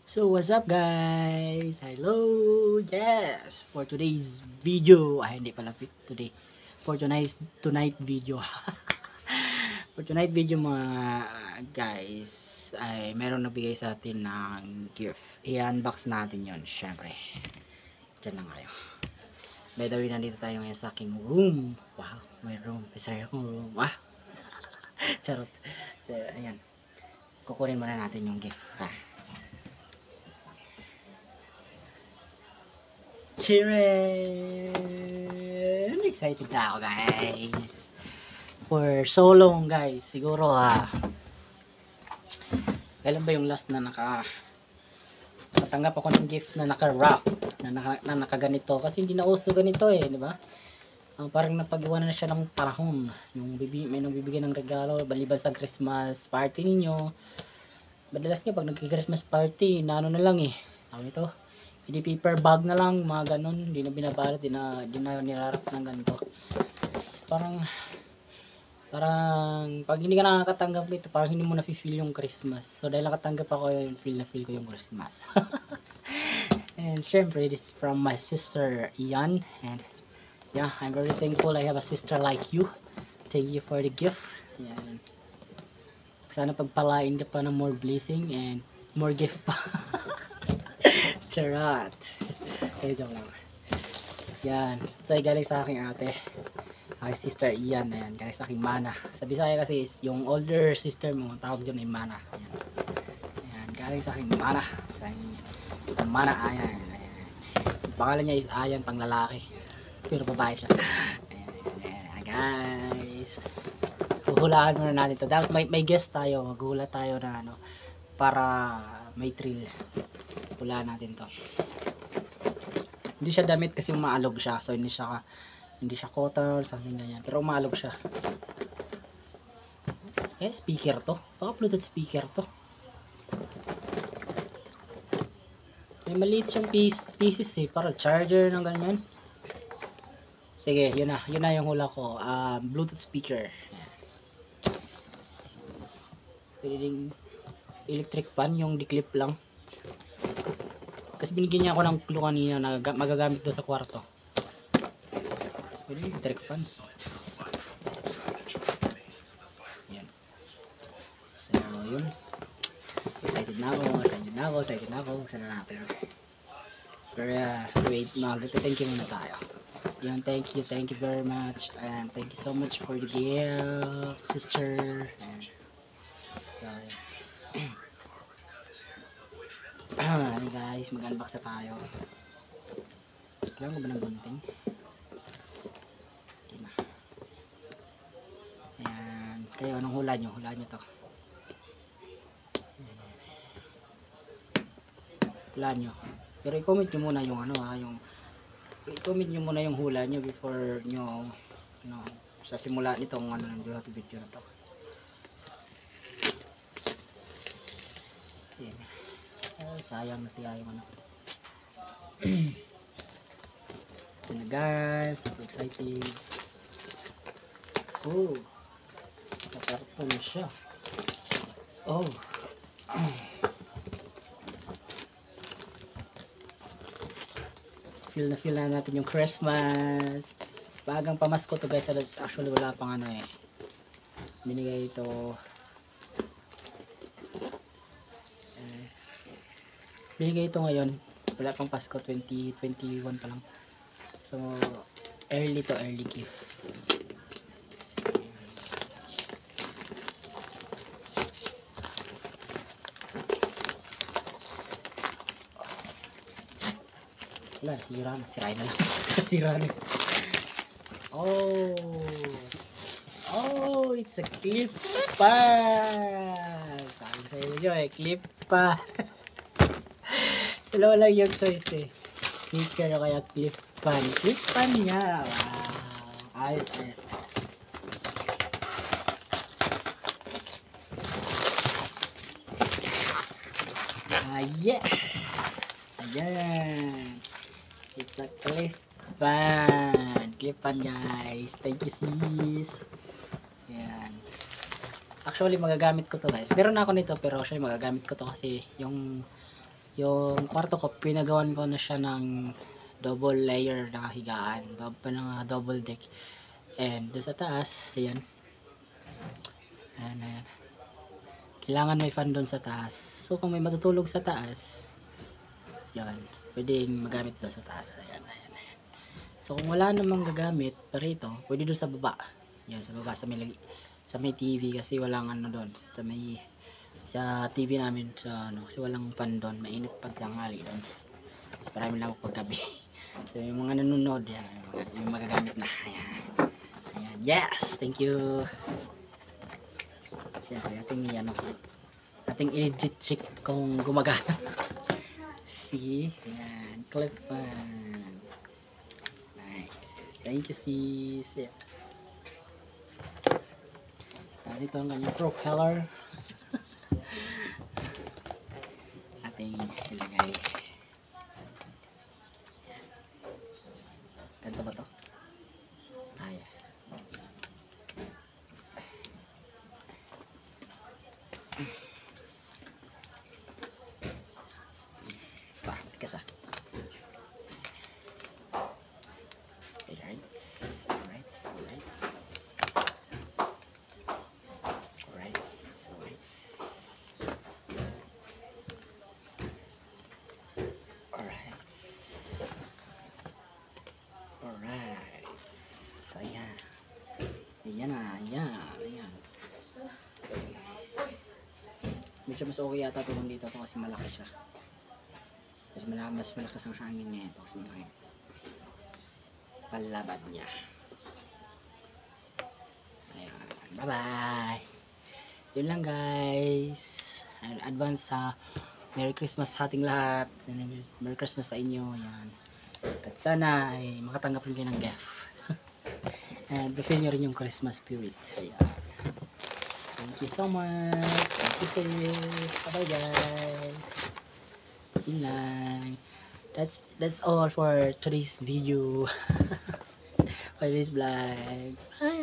So what's up guys? Hello! Yes! For today's video, hindi pala today. For tonight video. For tonight video mga guys, ay meron nabigay sa atin ng gift. I-unbox natin yon syempre. Diyan lang kayo. By the way, nandito tayo ngayon sa aking room. Wow, may room. Isa akong room. Charot. So, ayan. Kukunin muna natin yung gift. Chiren! Excited na ako guys. For so long guys. Siguro kailan ba yung last na nakatanggap ako ng gift na naka-wrap na nakaganito, kasi hindi na uso ganito di ba? Parang napag-iwanan na siya ng panahon. May nang bibigyan ng regalo baliban sa Christmas party ninyo. Madalas nga pag nag-Christmas party, na lang tawag ito, hindi paper bag na lang, mga ganun, hindi na binabalot, di na nirarap ng ganito. Parang pag hindi ka nakakatanggap nito, parang hindi mo na-feel yung Christmas. So dahil nakatanggap ako, yun, feel ko yung Christmas. And syempre, this is from my sister Ian, and yeah, I'm very thankful I have a sister like you. Thank you for the gift. Yan. Sana pagpalain ka pa ng more blessing and more gift pa. Charot. Joke lang. Yan. Ito ay galing sa aking ate. Aking sister Ian. Ayan. Galing sa aking mana. Sa Bisaya kasi is yung older sister mo, tawag dyan ay mana. Ayan. Ayan. Galing sa aking mana. Sa aking mana. Ayan. Ayan. Ang pangalan niya is Ayan, pang lalaki. Pero babae siya. Ayan. Ayan. Guys. Huhulaan muna natin ito. Dapat may guest tayo. Maghula tayo na para may thrill. Hulaan natin to. Hindi siya damit kasi umaalog siya. So hindi siya cotton, something ganyan. Pero umaalog siya. Speaker to. Baka Bluetooth speaker to. May maliit siyang pieces para charger ng ganyan. Sige, yun na yung hula ko. Bluetooth speaker. Pwede ding electric fan, yung di-clip lang. Kasi binigyan niya ako ng clue kanina na magagamit doon sa kwarto. Pwede yung electric fan. Yan. So, yun. Excited na ako. Sana natin. Pero, wait, thank you muna tayo. Yan, thank you very much. And thank you so much for the gift, sister. And, so, guys, mag-unbox na tayo. Kailangan ko ba ng gunting? Okay na. Ayan. Kayo, anong hula nyo? Hula nyo to. Hula nyo. Pero i-comment nyo muna yung i-comment nyo muna yung hula nyo before nyo sa simula nitong video na to. Ayan. Sayang na siya yung ito na guys, super excited. Nakakarto na siya. Feel na natin yung Christmas. Bagang pamasko to guys. Actually wala pang binigay ito. Binigay ito ngayon, wala pang Pasko, 2021 pa lang. So early gift. Wala, sirain na lang. Sira na. It's a clip pan. Sabi sa inyo clip pan. Dalawa lang yung choice speaker o kaya clip pan. Clip pan niya. Wow. Ayos. Yeah. Ayan. It's a clip pan. Clip pan guys. Thank you sis. Ayan. Actually magagamit ko to guys. Meron na ako nito pero actually magagamit ko to kasi yung Yung kwarto ko, pinagawan ko na siya ng double layer na higaan, double deck. And doon sa taas, ayan. Ayan. Kailangan may fan doon sa taas. So kung may matutulog sa taas, yan, pwedeng magamit doon sa taas. Ayan. So kung wala namang gagamit pa rito, pwede doon sa baba. Yan, sa baba sa may TV kasi walang ano doon, sa TV namin kasi walang fan doon, mainit pag tanghali doon. Mas marami lang pag gabi. So yung mga nanonood yan, yung magagamit na. Ayan. Yes, thank you. Siyempre, ating i-legit check kung gumagana. See? Ayan, clip fan. Nice. Thank you, sis. Yeah. Dito ang kanyang propeller. Ating ilagay. Ganito ba to? Ayan. Tikas ah. Alright. So, ayan. Medyo mas okay yata ito dito kasi malaki siya. Mas malakas ang hangin niya ito kasi malaki. Palabad niya. Ayan. Bye-bye! Yun lang guys. Advance Merry Christmas sa ating lahat. Merry Christmas sa inyo. Ayan. At sana ay makatanggap rin kayo ng gift. And befeel nyo rin yung Christmas spirit. Ayan. Thank you so much. Thank you sis. Bye guys. Yun lang. That's all for today's video. For this vlog. Bye.